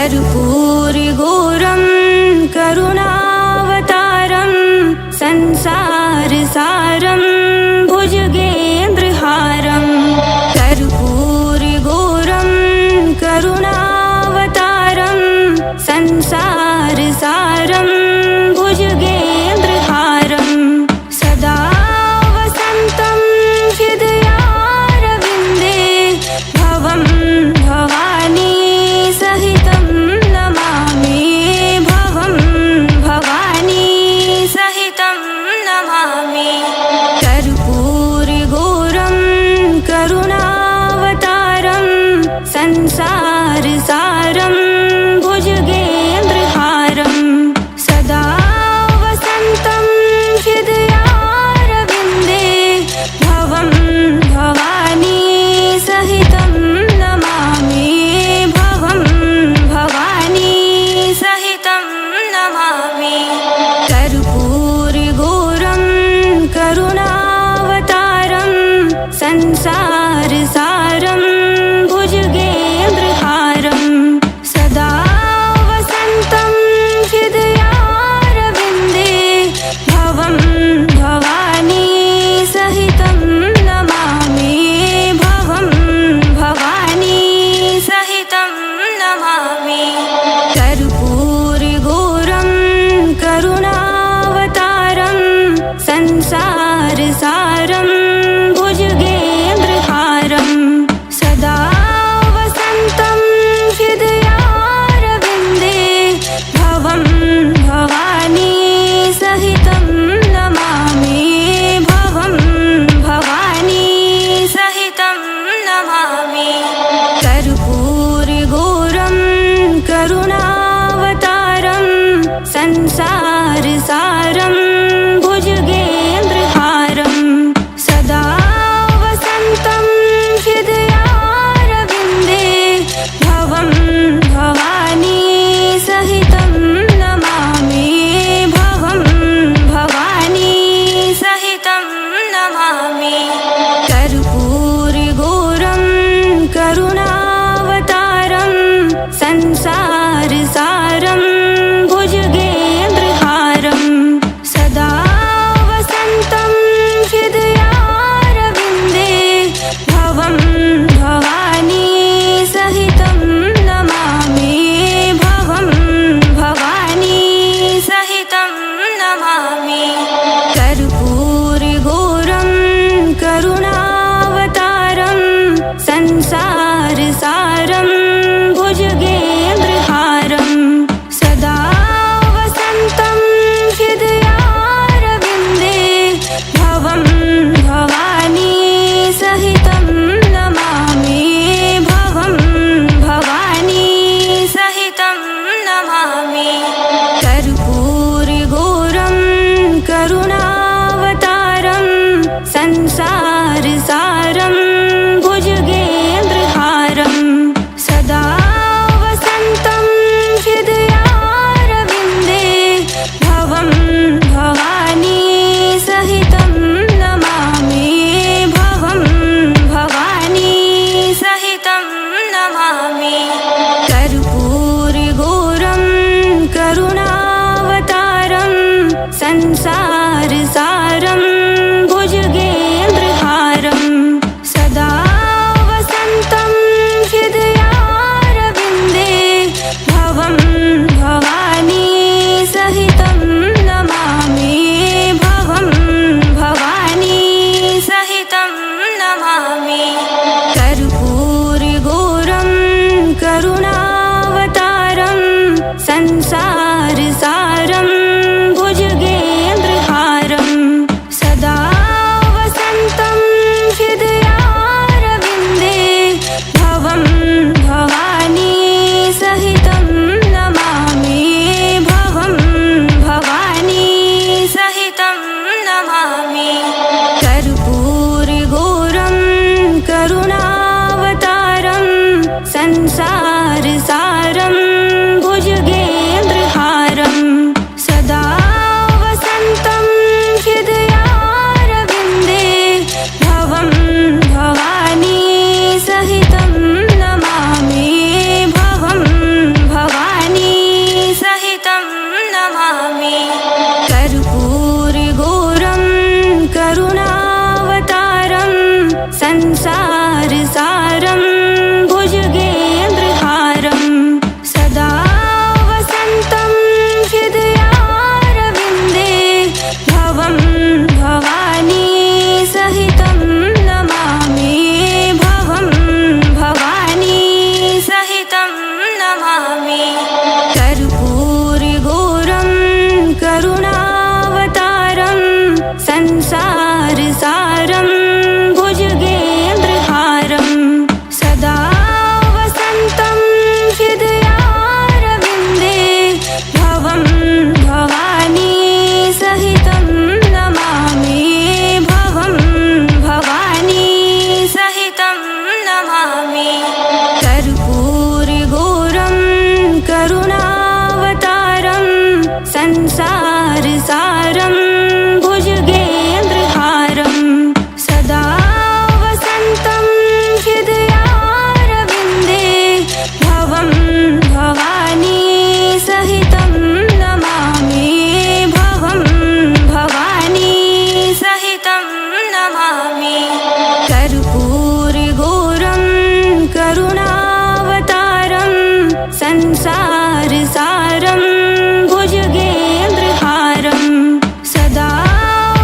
कर्पूरगौरं करुणावतारं संसारसारं भुजगेन्द्रहारं कर्पूरगौरं करुणावतारं संसारसारं भुजगेन्द्रहारं सदा वसन्तं हृदयारविन्दे भवं भवानी सहितं नमामि भवं भवानी सहितं नमामि कर्पूरगौरं करुणावतारं संसारसारं भुजगेन्द्रहारं सदा वसन्तं हृदयारविन्दे भवं भवानी सहितं नमामि भवं भवानी सहितं नमामि कर्पूरगौरं करुणावतारं संसारसारं भुजगेन्द्रहारं सदा वसन्तं हृदयारविन्दे भवं भवानी सहितं नमामि भवं भवानी सहितं नमामि कर्पूरगौरं करुणावतारं संसारसारं भुजगेन्द्रहारं सदा वसन्तं हृदयारविन्दे भवं भवानी सहितं नमामि भवं भवानी सहितं नमामि कर्पूरगौरं करुणावतारं संसारसारं भुजगेन्द्रहारं सदा वसन्तं हृदयारविन्दे भवं भवानी सहितं नमामि भवं भवानी सहितं नमामि कर्पूरगौरं करुणावतारं संसारसारं भुजगेन्द्रहारं सदा वसन्तं हृदयारविन्दे भवं भवानी सहितं नमामि भवं भवानी सहितं नमामि कर्पूरगौरं करुणावतारं संसारसारं भुजगेन्द्रहारं सदा वसन्तं हृदयारविन्दे भवं भवानी सहितं नमामि भवं भवानी सहितं नमामि कर्पूरगौरं करुणावतारं संसारसारं भुजगेन्द्रहारं सदा वसन्तं हृदयारविन्दे भवं भवानी सहितं नमामि भवं भवानी सहितं नमामि कर्पूरगौरं करुणावतारं संसारसारं भुजगेन्द्रहारं सदा वसन्तं हृदयारविन्दे भवं भवानी सहितं नमामि भवं भवानी सहितं नमामि कर्पूरगौरं करुणावतारं संसारसारं भुजगेन्द्रहारं सदा वसन्तं हृदयारविन्दे भवं भवानी सहितं नमामि भवं भवानी सहितं नमामि कर्पूरगौरं करुणावतारं संसारसारं भुजगेन्द्रहारं सदा वसन्तं हृदयारविन्दे भवं भवानी सहितं नमामि भवं भवानी संसारसारं भुजगेन्द्रहारं सदा वसन्तं हृदयारविन्दे भवं भवानी सहितं नमामि भवं भवानी सहितं नमामि कर्पूरगौरं करुणावतारं संसारसारं भुजगेन्द्रहारं सदा वसन्तं हृदयारविन्दे भवं भवानी सहितं नमामि भवं भवानी सहितं नमामि कर्पूरगौरं करुणावतारं संसारसारं भुजगेन्द्रहारं सदा वसन्तं हृदयारविन्दे भवं भवानी सहितं नमामि भवं भवानी सहितं नमामि कर्पूरगौरं करुणावतारं संसारसारं भुजगेन्द्रहारं सदा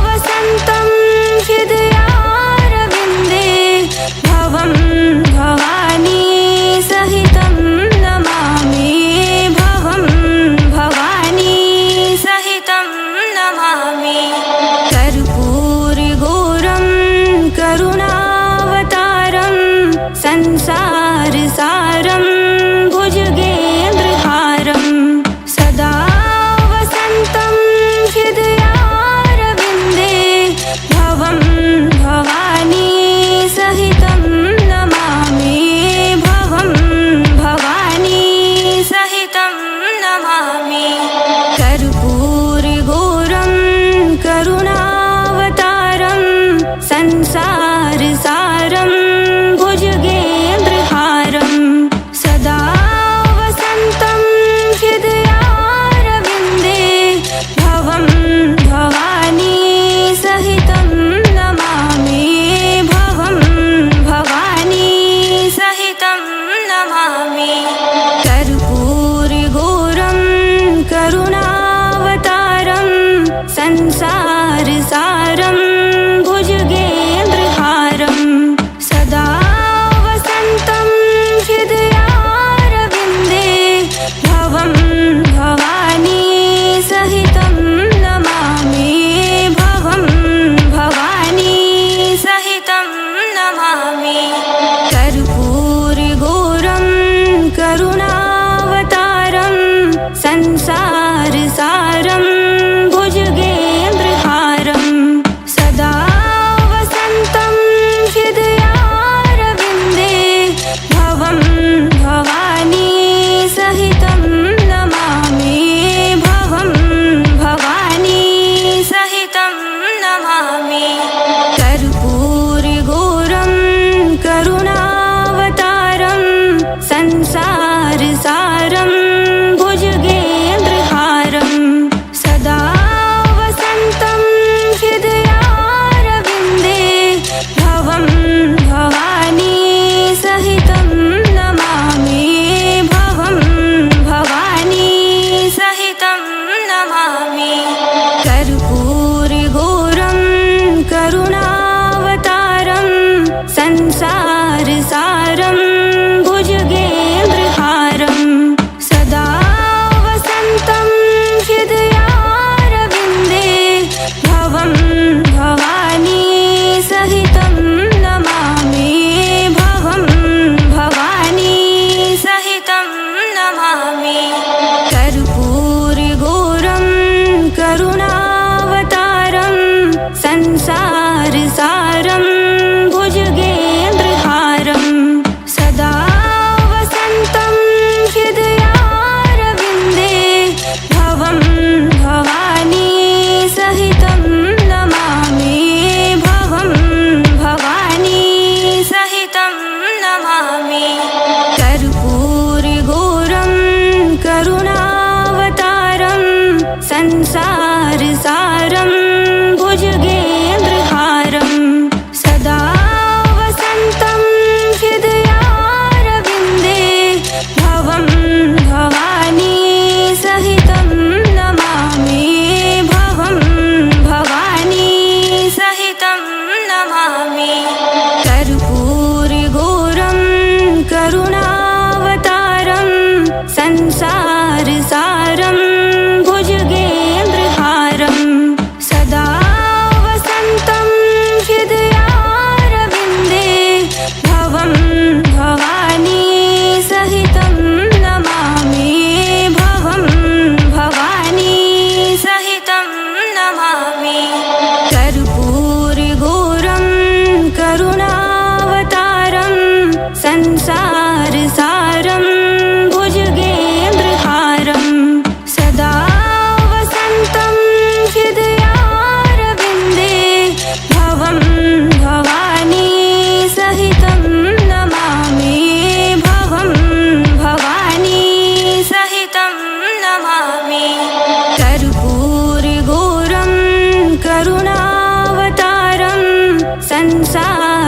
वसन्तं हृदयारविन्दे भवं भवानी सहितं नमामि भवं भवानी सहितं नमामि कर्पूरगौरं करुणावतारं संसारसारं भुजगेन्द्रहारं सदा वसन्तं हृदयारविन्दे भवं भवानी सहितं नमामि भवं भवानी सहितं नमामि कर्पूरगौरं करुणावतारं संसारसारं भुजगेन्द्रहारं सदा वसन्तं हृदयारविन्दे भवं भवानी सहितं नमामि भवं भवानी सहितं नमामि कर्पूरगौरं करुणावतारं संसारसारं भुजगेन्द्रहारं सदा वसन्तं हृदयारविन्दे भवं भवानी सहितं नमामि भवं भवानी सहितं नमामि कर्पूरगौरं करुणावतारं संसारसारं भुजगेन्द्रहारं सदा वसन्तं हृदयारविन्दे भवं भवानी सहितं नमामि भवं भवानी सहितं नमामि कर्पूरगौरं करुणावतारं संसारसारं भुजगेन्द्रहारं सदा वसन्तं हृदयारविन्दे भवं भवानी सहितं नमामि भवं भवानी सहितं नमामि कर्पूरगौरं करुणावतारं संसारसारं भुजगेन्द्रहारं सदा वसन्तं हृदयारविन्दे भवं भवानी सहितं नमामि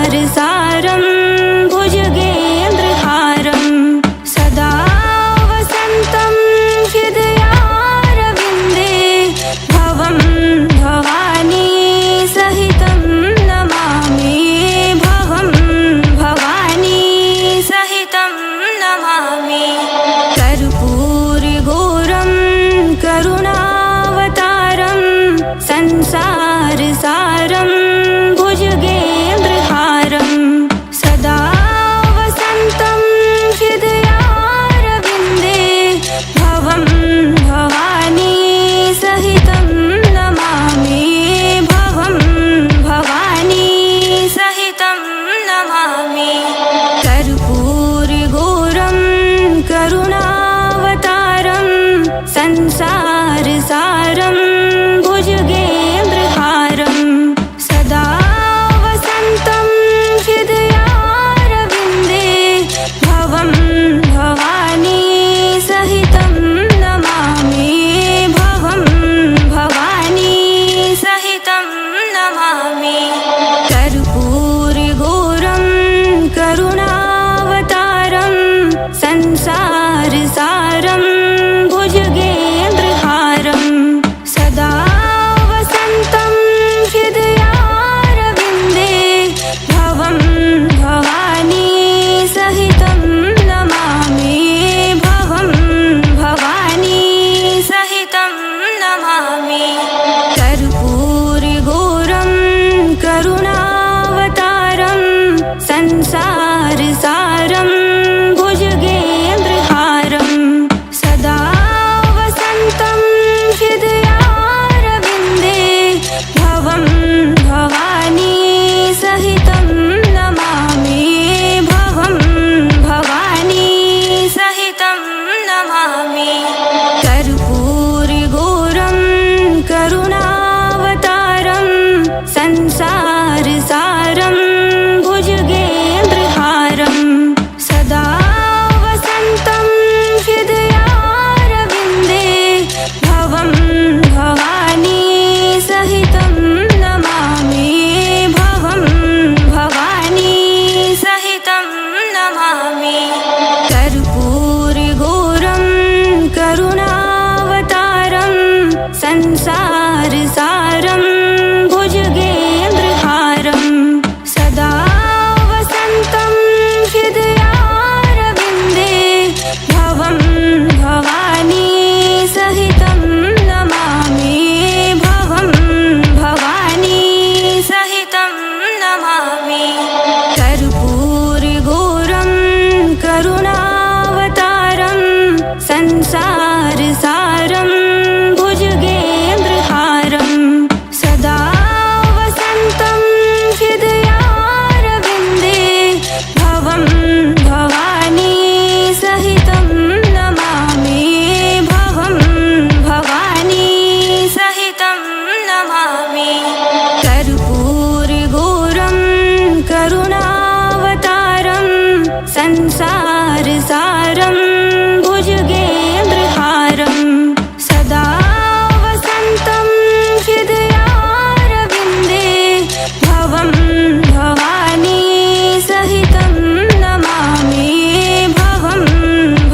संसारसारं भुजगेन्द्रहारं सदा वसन्तं हृदयारविन्दे भवं भवानी सहितं नमामि भवं भवानी सहितं नमामि कर्पूरगौरं करुणावतारं संसारसारं भुजगेन्द्रहारं सदा वसन्तं हृदयारविन्दे भवं भवानी सहितं नमामि भवं भवानी सहितं नमामि कर्पूरगौरं करुणावतारं संसारसारं भुजगेन्द्रहारं सदा वसन्तं हृदयारविन्दे भवं भवानी सहितं नमामि भवं भवानी सहितं नमामि कर्पूरगौरं करुणावतारं संसारसारं भुजगेन्द्रहारं सदा वसन्तं हृदयारविन्दे भवं भवानी सहितं नमामि भवं भवानी सहितं नमामि कर्पूरगौरं करुणावतारं संसारसारं भुजगेन्द्रहारं सदा वसन्तं हृदयारविन्दे भवं भवानी सहितं नमामि भवं भवानी सहितं नमामि कर्पूरगौरं करुणावतारं संसारसारं भुजगेन्द्रहारं सदा वसन्तं हृदयारविन्दे भवं भवानी सहितं नमामि भवं भवानी सहितं नमामि कर्पूरगौरं करुणावतारं संसारसारं भुजगेन्द्रहारं सदा वसन्तं हृदयारविन्दे भवं भवानी सहितं नमामि भवं भवानी सहितं नमामि कर्पूरगौरं करुणावतारं संसारसारं भुजगेन्द्रहारं सदा वसन्तं हृदयारविन्दे भवं भवानी सहितं नमामि भवं भवानी सहितं नमामि कर्पूरगौरं करुणावतारं संसारसारं भुजगेन्द्रहारं सदा वसन्तं हृदयारविन्दे भवं भवानी सहितं नमामि भवं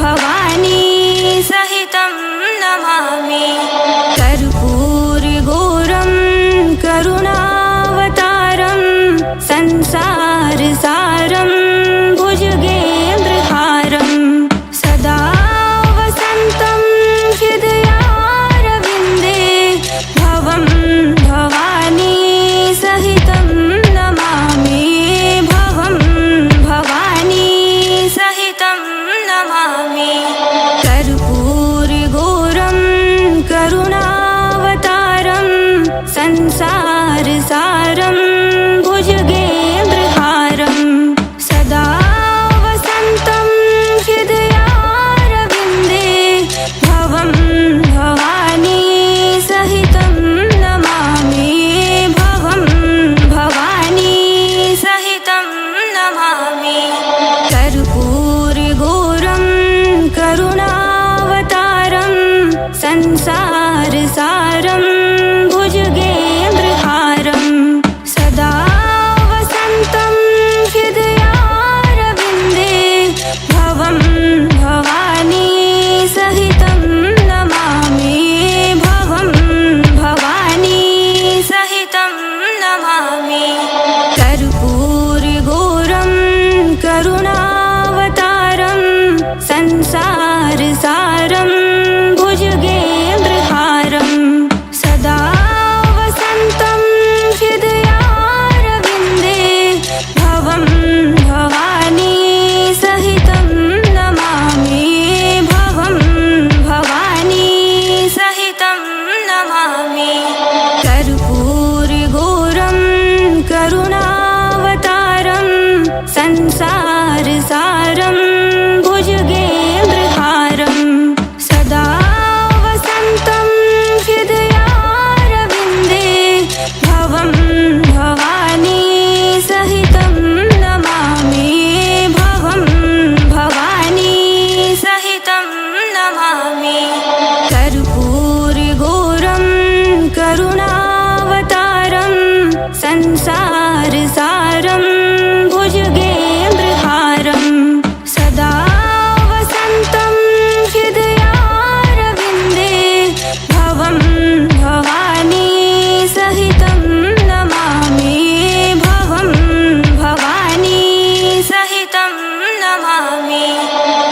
भवानी सहितं नमामि कर्पूरगौरं करुणावतारं संसारसारं भुजगेन्द्रहारं सदा वसन्तं हृदयारविन्दे भवं भवानी सहितं नमामि भवं भवानी सहितं नमामि कर्पूरगौरं करुणावतारं संसारसारं भुजगेन्द्रहारं सदा वसन्तं हृदयारविन्दे भवं भवानी सहितं नमामि भवं भवानी सहितं नमामि कर्पूरगौरं करुणावतारं संसारसारं भुजगेन्द्रहारं सदा वसन्तं भवानी सहितं नमामि भवं भवानी सहितं नमामि कर्पूरगौरं करुणावतारं संसारसारं भुजगेन्द्रहारं सदा वसन्तं हृदयारविन्दे भवं भवानी सहितं नमामि भवं भवानी सहितं नमामि कर्पूरगौरं करुणावतारं संसारसारं भुजगेन्द्रहारं सदा वसन्तं हृदयारविन्दे भवं भवानी सहितं नमामि भवं भवानी सहितं नमामि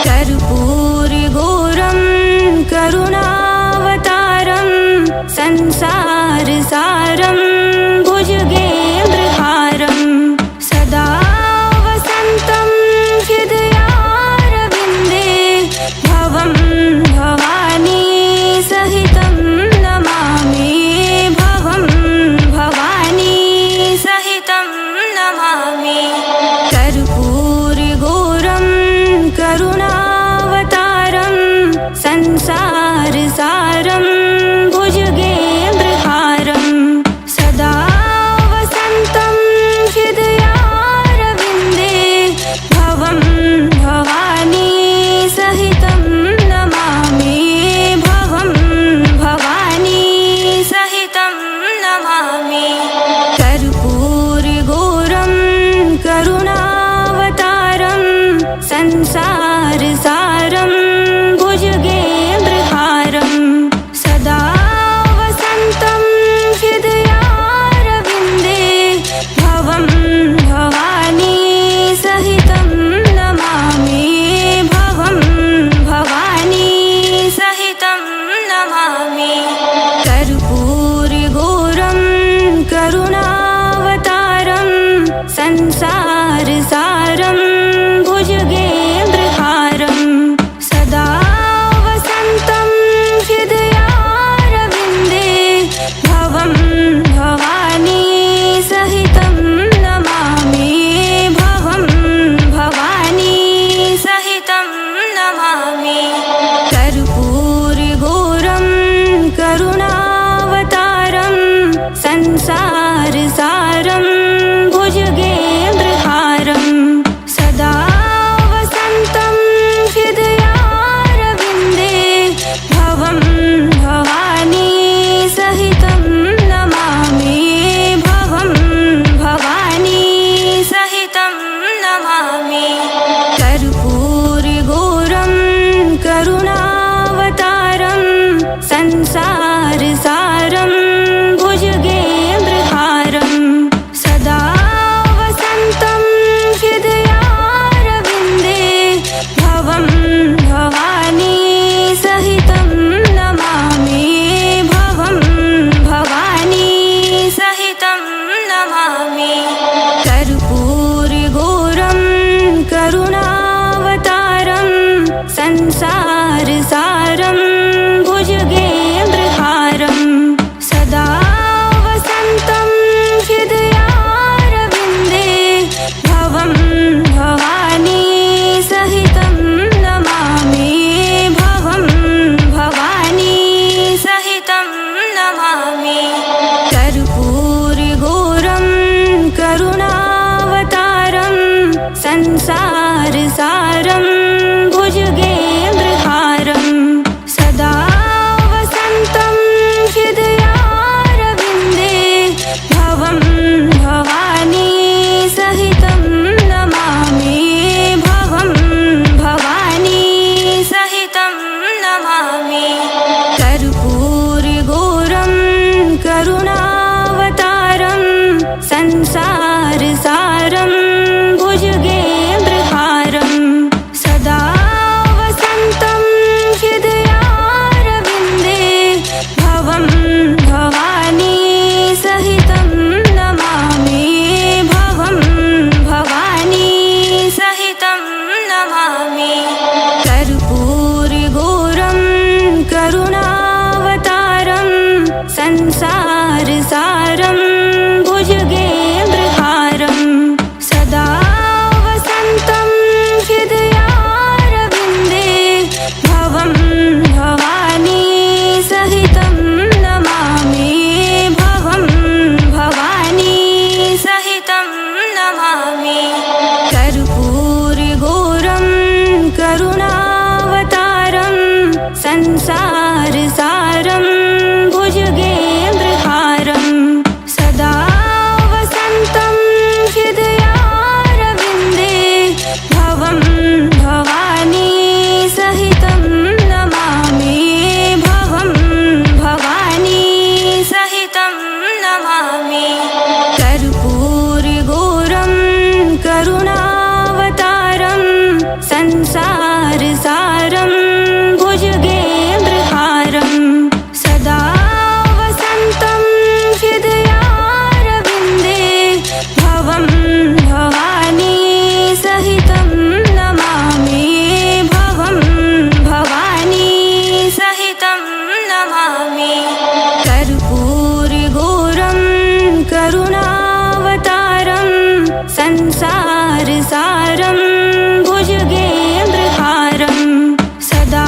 कर्पूरगौरं करुणावतारं संसारसारं भुजगेन्द्रहारं सदा वसन्तं हृदयारविन्दे भवं भवानी सहितं नमामि भवं भवानी सहितं नमामि कर्पूरगौरं करुणावतारं संसारसारं भुजगेन्द्रहारं सदा वसन्तं हृदयारविन्दे भवं भवानी सहितं नमामि भवं भवानी सहितं नमामि कर्पूरगौरं करुणावतारं संसारसारं भुजगेन्द्रहारं सदा वसन्तं हृदयारविन्दे भवं भवानी सहितं नमामि भवं भवानी सहितं नमामि कर्पूरगौरं करुणावतारं संसारसारं भुजगेन्द्रहारं सदा वसन्तं हृदयारविन्दे भवं भवानी सहितं नमामि भवं भवानी सहितं नमामि कर्पूरगौरं करुणावतारं संसारसारं भुजगेन्द्रहारं सदा वसन्तं हृदयारविन्दे भवं भवानी सहितं नमामि भवं भवानी सहितं नमामि कर्पूरगौरं करुणावतारं संसारसारं भुजगेन्द्रहारं सदा वसन्तं हृदयारविन्दे भवं भवानी सहितं नमामि भवं भवानी सहितं नमामि कर्पूरगौरं करुणावतारं संसारसारं भुजगेन्द्रहारं सदा वसन्तं हृदयारविन्दे भवं भवानी सहितं नमामि भवं भवानी सहितं नमामि कर्पूरगौरं करुणावतारं संसारसारं भुजगेन्द्रहारं सदा वसन्तं हृदयारविन्दे भवं भवानी सहितं नमामि भवं भवानी सहितं नमामि कर्पूरगौरं करुणावतारं संसारसारं भुजगेन्द्रहारं सदा संसारसारं भुजगेन्द्रहारं सदा वसन्तं हृदयारविन्दे भवं भवानी सहितं नमामि भवं भवानी सहितं नमामि कर्पूरगौरं करुणावतारं संसारसारं भुजगेन्द्रहारं सदा वसन्तं हृदयारविन्दे भवं भवानी सहितं नमामि भवं भवानी सहितं नमामि कर्पूरगौरं करुणावतारं संसारसारं भुजगेन्द्रहारं सदा वसन्तं हृदयारविन्दे भवं भवानी सहितं नमामि भवं भवानी सहितं नमामि कर्पूरगौरं करुणावतारं संसारसारं भुजगेन्द्रहारं सदा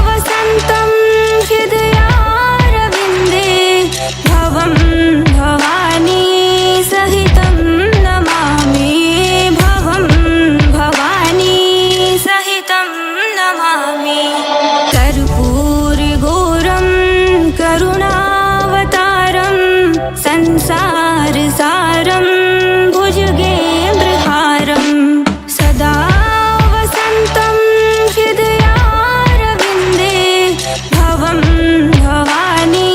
वसन्तं हृदयारविन्दे भवं भवानी सहितं नमामि भवं भवानी सहितं नमामि कर्पूरगौरं करुणावतारं संसारसारं भुजगेन्द्रहारं सदा वसन्तं हृदयारविन्दे भवं भवानी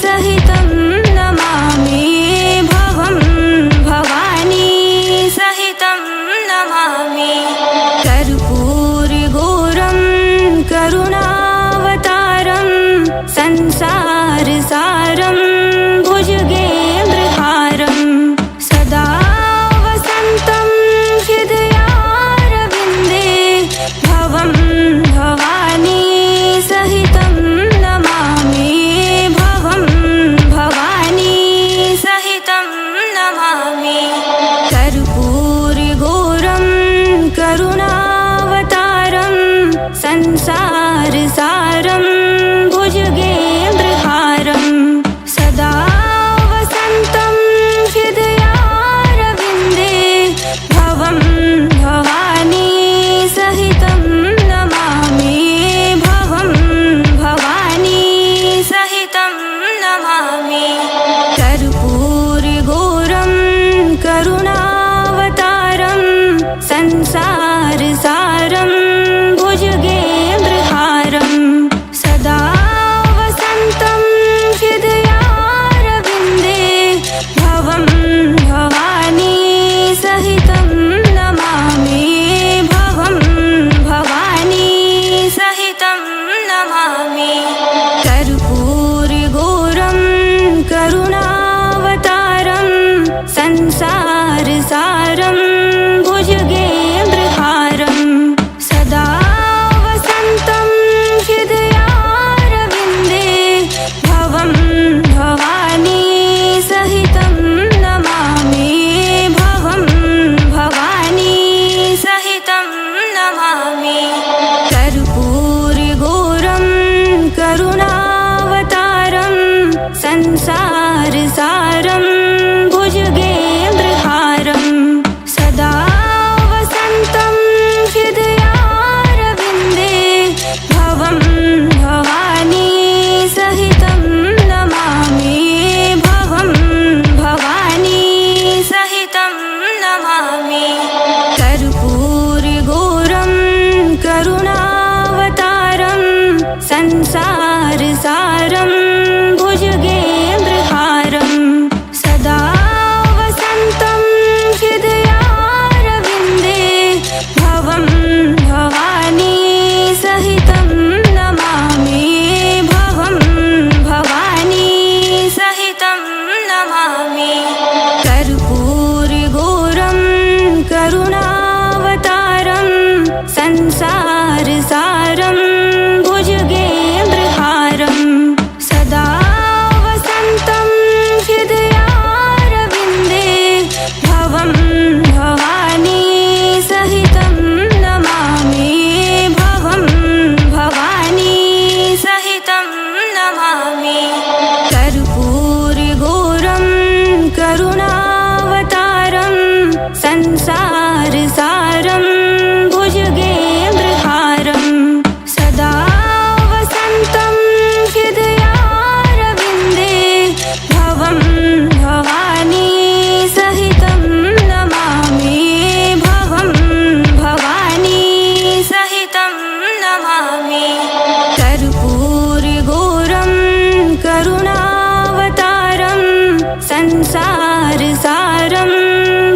सहितं नमामि भवं भवानी सहितं नमामि कर्पूरगौरं करुणावतारं संसारसारं भुजगेन्द्रहारं सदा वसन्तं हृदयारविन्दे भवं भवानी सहितं नमामि भवं भवानी सहितं नमामि कर्पूरगौरं करुणावतारं संसारसारं भुजगेन्द्रहारं सदा वसन्तं हृदयारविन्दे भवं भवानी सहितं नमामि भवं भवानी सहितं नमामि कर्पूरगौरं करुणावतारं संसारसारं भुजगेन्द्रहारं सदा वसन्तं हृदयारविन्दे भवं भवानी सहितं नमामि भवं भवानी सहितं नमामि कर्पूरगौरं करुणावतारं संसारसारं भुजगेन्द्रहारं सदा वसन्तं हृदयारविन्दे भवं भवानी सहितं नमामि भवं भवानी सहितं नमामि कर्पूरगौरं करुणावतारं संसारसारं भुजगेन्द्रहारं सदा वसन्तं हृदयारविन्दे भवं भवानी सहितं नमामि भवं भवानी सहितं नमामि कर्पूरगौरं करुणावतारं संसारसारं भुजगेन्द्रहारं सदा वसन्तं हृदयारविन्दे भवं भवानी सहितं नमामि भवं भवानी सहितं नमामि कर्पूरगौरं करुणावतारं संसारसारं भुजगेन्द्रहारं संसारसारं भुजगेन्द्रहारं सदा वसन्तं हृदयारविन्दे भवं भवानी सहितं नमामि भवं भवानी सहितं नमामि कर्पूरगौरं करुणावतारं संसारसारं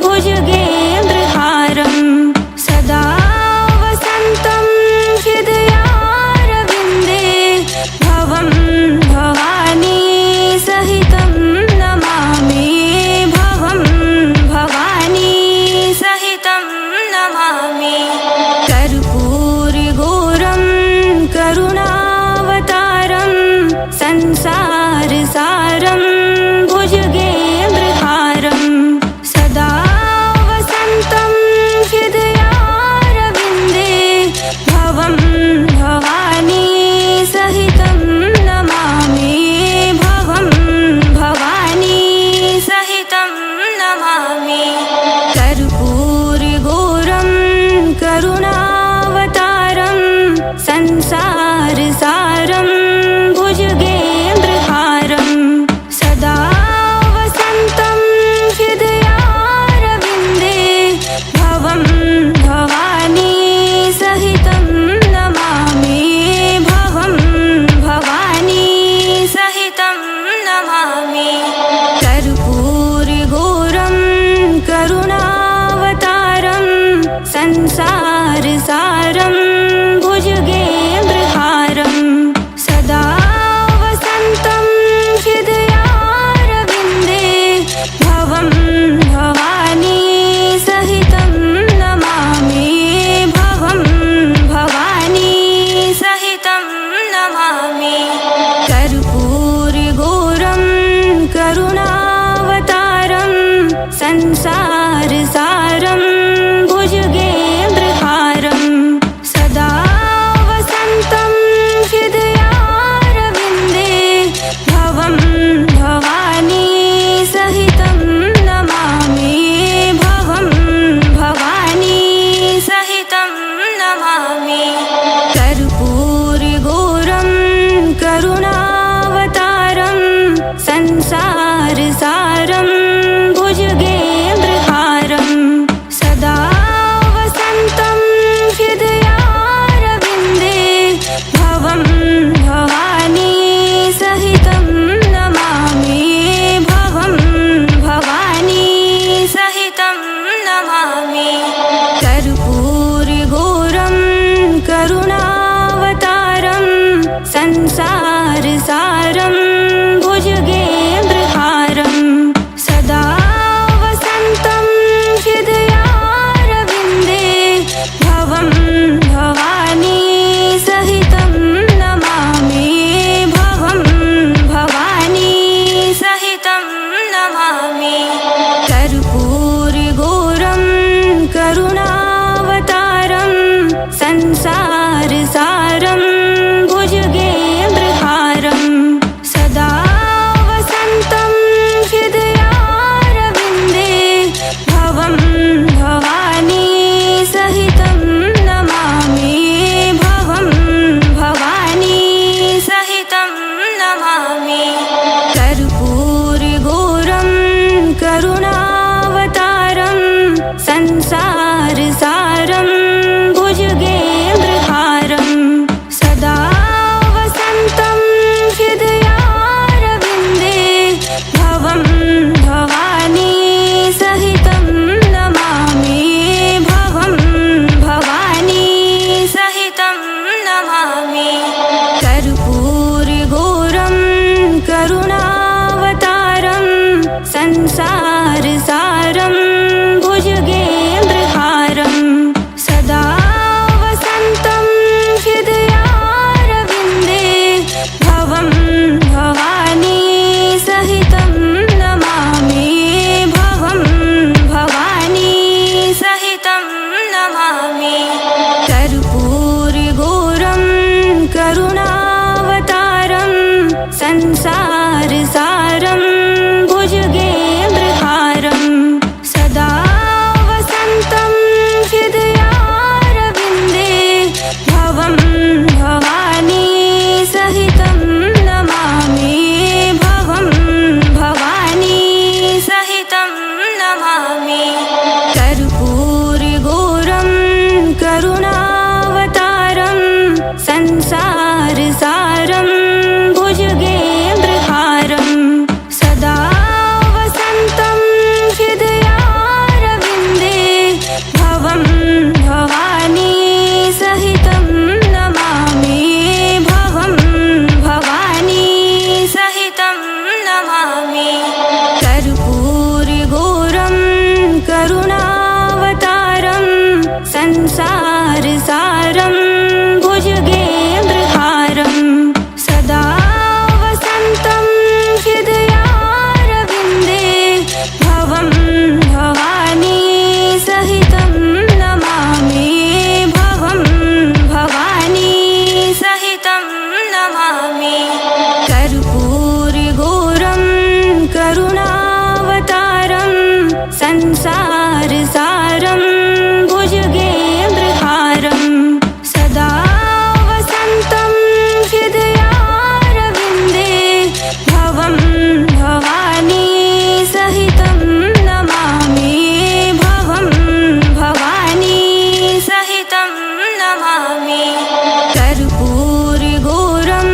भुजगेन्द्रहारं सदा वसन्तं हृदयारविन्दे भवं भवानी सहितं नमामि भवं भवानी सहितं नमामि कर्पूरगौरं करुणावतारं संसारसारं भुजगेन्द्रहारं सदा वसन्तं हृदयारविन्दे भवं भवानी सहितं नमामि भवं भवानी सहितं नमामि कर्पूरगौरं करुणावतारं संसारसारं भुजगेन्द्रहारं सदा वसन्तं हृदयारविन्दे भवं भवानी सहितं नमामि भवं भवानी सहितं नमामि कर्पूरगौरं करुणावतारं संसारसारं भुजगेन्द्रहारं सदा वसन्तं हृदयारविन्दे भवं भवानी सहितं नमामि भवं भवानी सहितं नमामि कर्पूरगौरं करुणावतारं संसारसारं भुजगेन्द्रहारं सदा भवानी सहितं नमामि भवं भवानी सहितं नमामि कर्पूरगौरं करुणावतारं संसारसारं भुजगेन्द्रहारं सदा वसन्तं हृदयारविन्दे भवं भवानी सहितं नमामि भवं भवानी सहितं नमामि कर्पूरगौरं करुणावतारं संसारसारं भुजगेन्द्रहारं सदा वसन्तं हृदयारविन्दे भवं भवानी सहितं नमामि भवं भवानी सहितं नमामि कर्पूरगौरं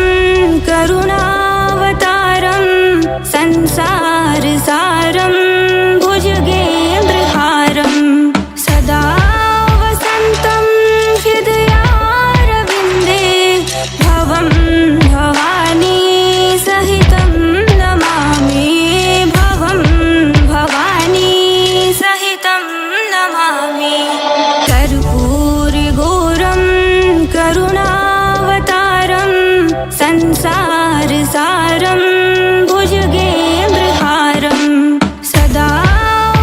करुणावतारं संसारसारं भुजगेन्द्रहारं सदा वसन्तं हृदयारविन्दे भवं भवानी सहितं नमामि भवं भवानी सहितं नमामि कर्पूरगौरं करुणावतारं संसारसारं भुजगेन्द्रहारं सदा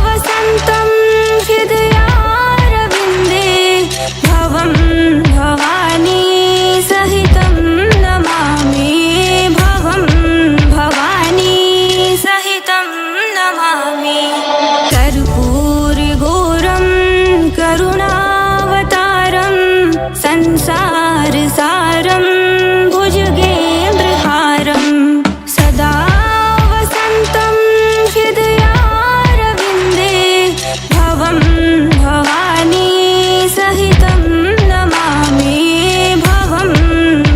वसन्तं हृदयारविन्दे भवं भवानी सहितं नमामि भवं भवानी सहितं नमामि कर्पूरगौरं करुणावतारं संसारसारं भुजगेन्द्रहारं सदा वसन्तं हृदयारविन्दे भवं भवानी सहितं नमामि भवं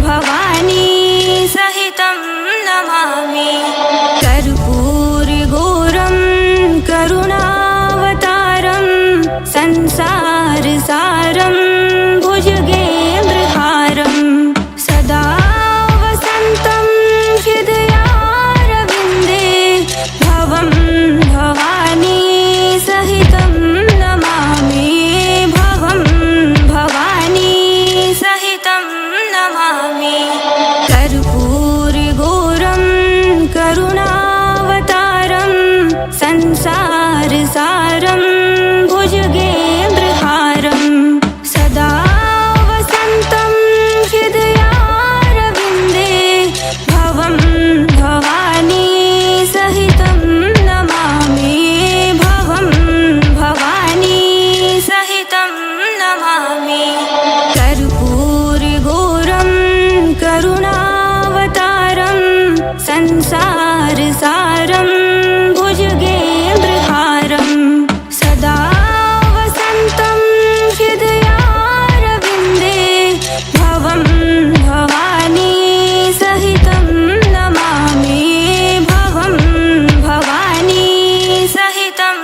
भवानी सहितं नमामि कर्पूरगौरं करुणावतारं संसारसारं भुजगेन्द्रहारं सदा वसन्तं हृदयारविन्दे भवं भवानी सहितं नमामि भवं भवानी सहितं नमामि कर्पूरगौरं करुणावतारं संसारसारं भुजगेन्द्रहारं सदा वसन्तं हृदयारविन्दे भवं भवानी सहितं नमामि भवं भवानी सहितं नमामि कर्पूरगौरं करुणावतारं संसारसारं भुजगेन्द्रहारं सदा वसन्तं हृदयारविन्दे भवं भवानी सहितं नमामि भवं भवानी सहितं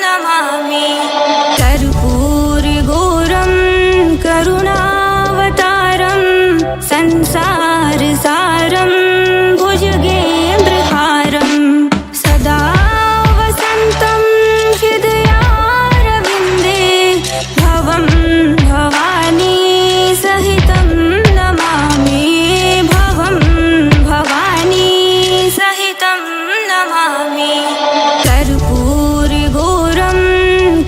नमामि कर्पूरगौरं करुणावतारं संसारसारं भुजगेन्द्रहारं सदा वसन्तं हृदयारविन्दे भवं भवानी सहितं नमामि भवं भवानी सहितं नमामि कर्पूरगौरं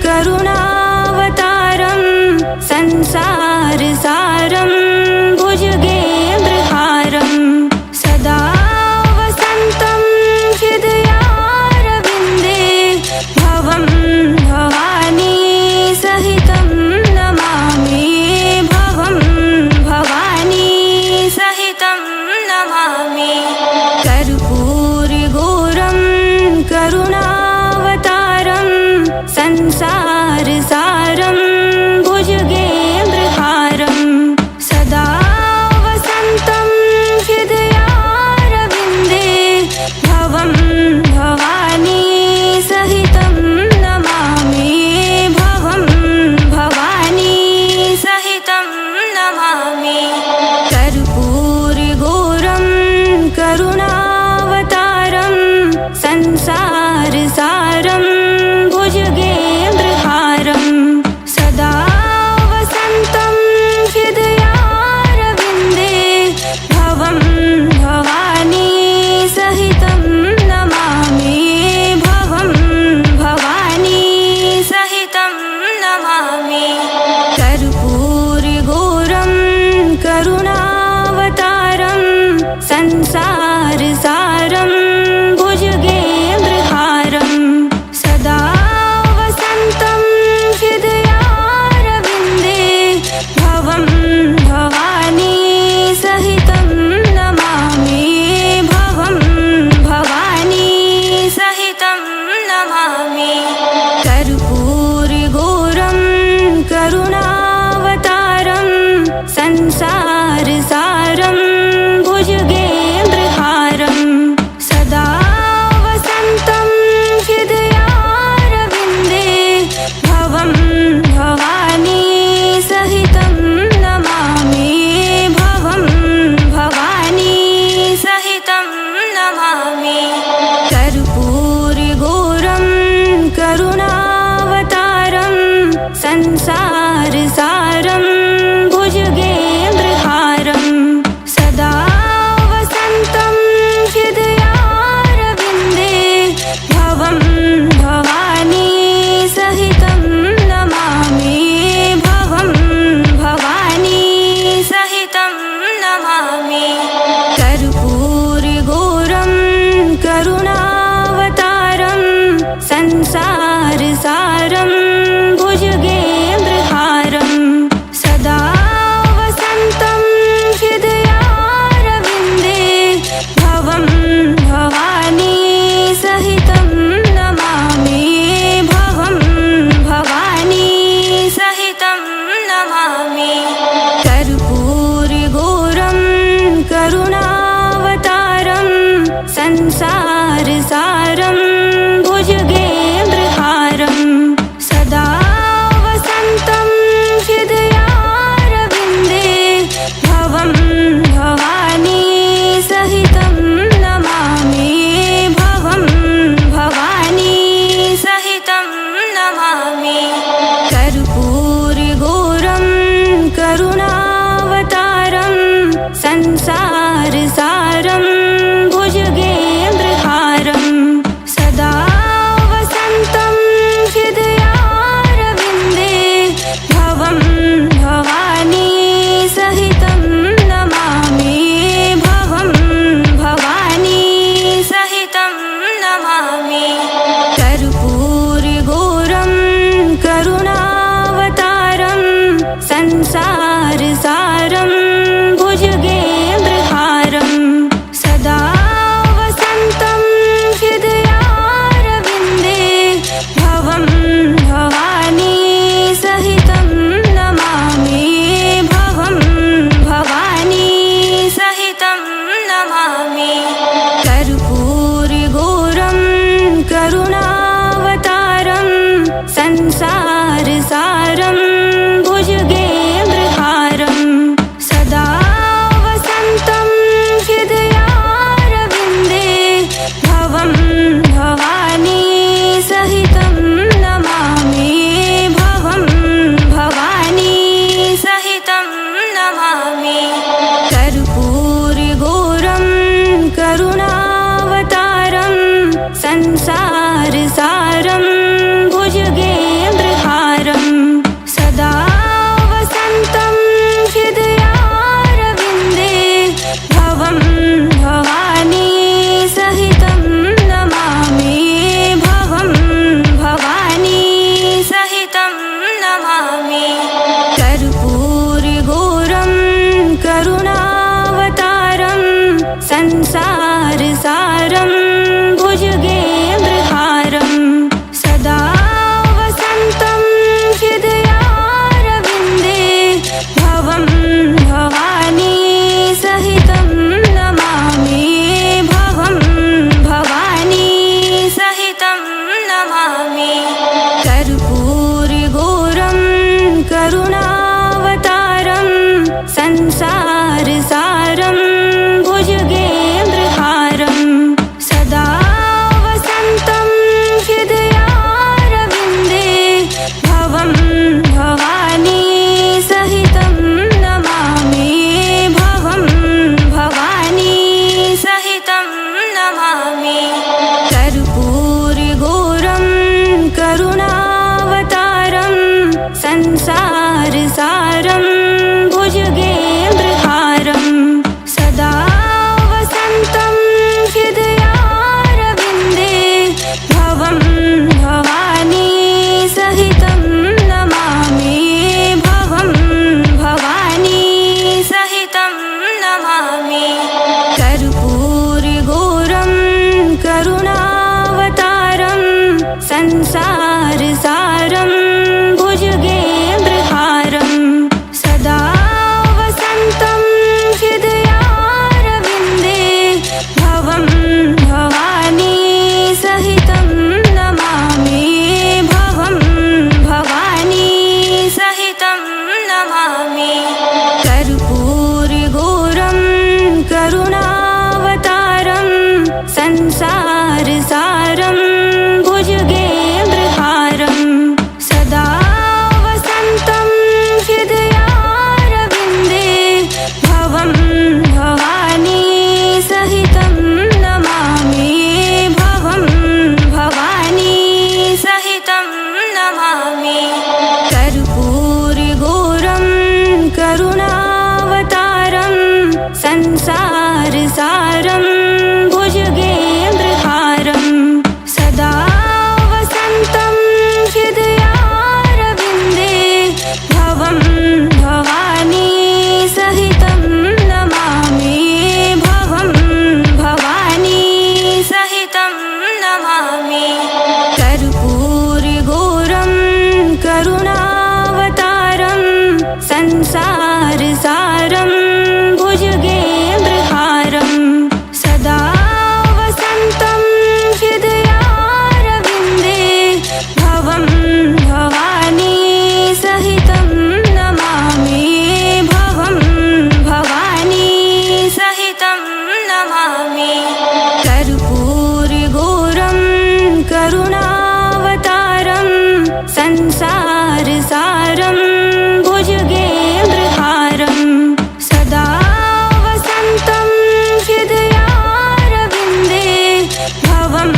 करुणावतारं संसारसारं भुजगेन्द्रहारं सदा वसन्तं हृदयारविन्दे भवं भवानी सहितं नमामि भवं भवानी सहितं नमामि कर्पूरगौरं करुणावतारं संसारसारं भुजगेन्द्रहारं संसारसारं भुजगेन्द्रहारं सदा वसन्तं हृदयारविन्दे भवं भवानी सहितं नमामि भवं भवानी सहितं नमामि कर्पूरगौरं करुणावतारं संसारसारं भुजगेन्द्रहारं सदा वसन्तं हृदयारविन्दे भवं भवानी सहितं नमामि भवं भवानी सहितं नमामि कर्पूरगौरं करुणावतारं संसारसारं भुजगेन्द्रहारं सदा वसन्तं हृदयारविन्दे भवं भवानी सहितं नमामि भवं भवानी सहितं नमामि कर्पूरगौरं करुणावतारं संसारसारं भुजगेन्द्रहारं सदा वसन्तं हृदयारविन्दे भवं भवानी सहितं नमामि भवं भवानी सहितं नमामि कर्पूरगौरं करुणावतारं संसारसारं भुजगेन्द्रहारं सदा वसन्तं हृदयारविन्दे भवं भवानी सहितं नमामि भवं भवानी सहितं नमामि कर्पूरगौरं करुणावतारं संसारसारं भुजगेन्द्रहारं सदा वसन्तं हृदयारविन्दे भवं भवानी सहितं नमामि भवं भवानी सहितं नमामि कर्पूरगौरं करुणावतारं संसारसारं भुजगेन्द्रहारं सदा वसन्तं हृदयारविन्दे भवं भवानी सहितं नमामि भवं भवानी सहितं नमामि कर्पूरगौरं करुणावतारं संसारसारं भुजगेन्द्रहारं सदा वसन्तं हृदयारविन्दे भवं भवानी सहितं नमामि भवं भवानी सहितं नमामि कर्पूरगौरं करुणावतारं संसारसारं भुजगेन्द्रहारं सदा वसन्तं हृदयारविन्दे भवं भवानी सहितं नमामि भवं भवानी सहितं नमामि कर्पूरगौरं करुणावतारं संसारसारं भुजगेन्द्रहारं सदा वसन्तं हृदयारविन्दे भवं भवानी सहितं नमामि भवं भवानी सहितं नमामि कर्पूरगौरं करुणावतारं संसारसारं भुजगेन्द्रहारं सदा वसन्तं हृदयारविन्दे भवं भवानी सहितं नमामि भवं भवानी सहितं नमामि कर्पूरगौरं करुणावतारं संसारसारं भुजगेन्द्र संसारसारं भुजगेन्द्रहारं सदा वसन्तं हृदयारविन्दे भवं भवानी सहितं नमामि भवं भवानी सहितं नमामि कर्पूरगौरं करुणावतारं संसारसारं भुजगेन्द्रहारं सदा वसन्तं हृदयारविन्दे भवं भवानी सहितं नमामि भवं भवानी सहितं नमामि कर्पूरगौरं करुणावतारं संसारसारं भुजगेन्द्रहारं सदा वसन्तं हृदयारविन्दे भवं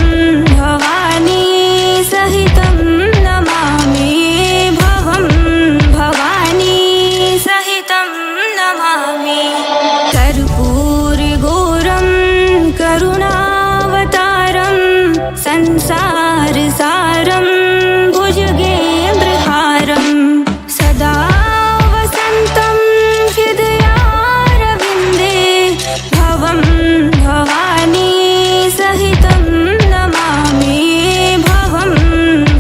भवानी सहितं नमामि भवं भवानी सहितं नमामि कर्पूरगौरं करुणावतारं संसारसारं भुजगेन्द्रहारं सदा वसन्तं हृदयारविन्दे भवं भवानी सहितं नमामि भवं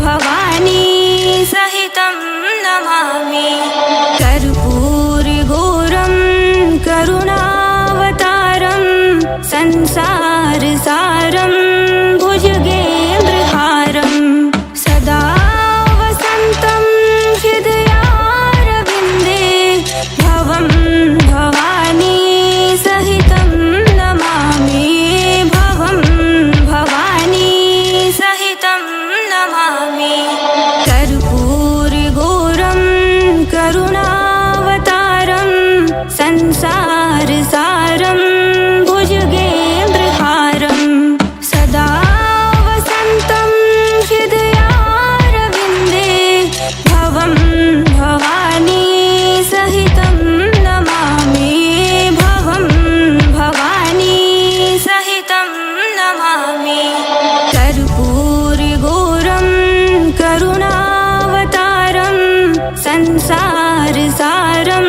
भवानी सहितं नमामि कर्पूरगौरं करुणावतारं संसारसारं भुजगेन्द्रहारं सदा वसन्तं हृदयारविन्दे भवं भवानी सहितं नमामि भवं भवानी सहितं नमामि कर्पूरगौरं करुणावतारं संसारसारं भुजगेन्द्रहारं सदा वसन्तं हृदयारविन्दे भवं भवानी सहितं नमामि भवं भवानी सहितं नमामि कर्पूरगौरं करुणावतारं संसारसारं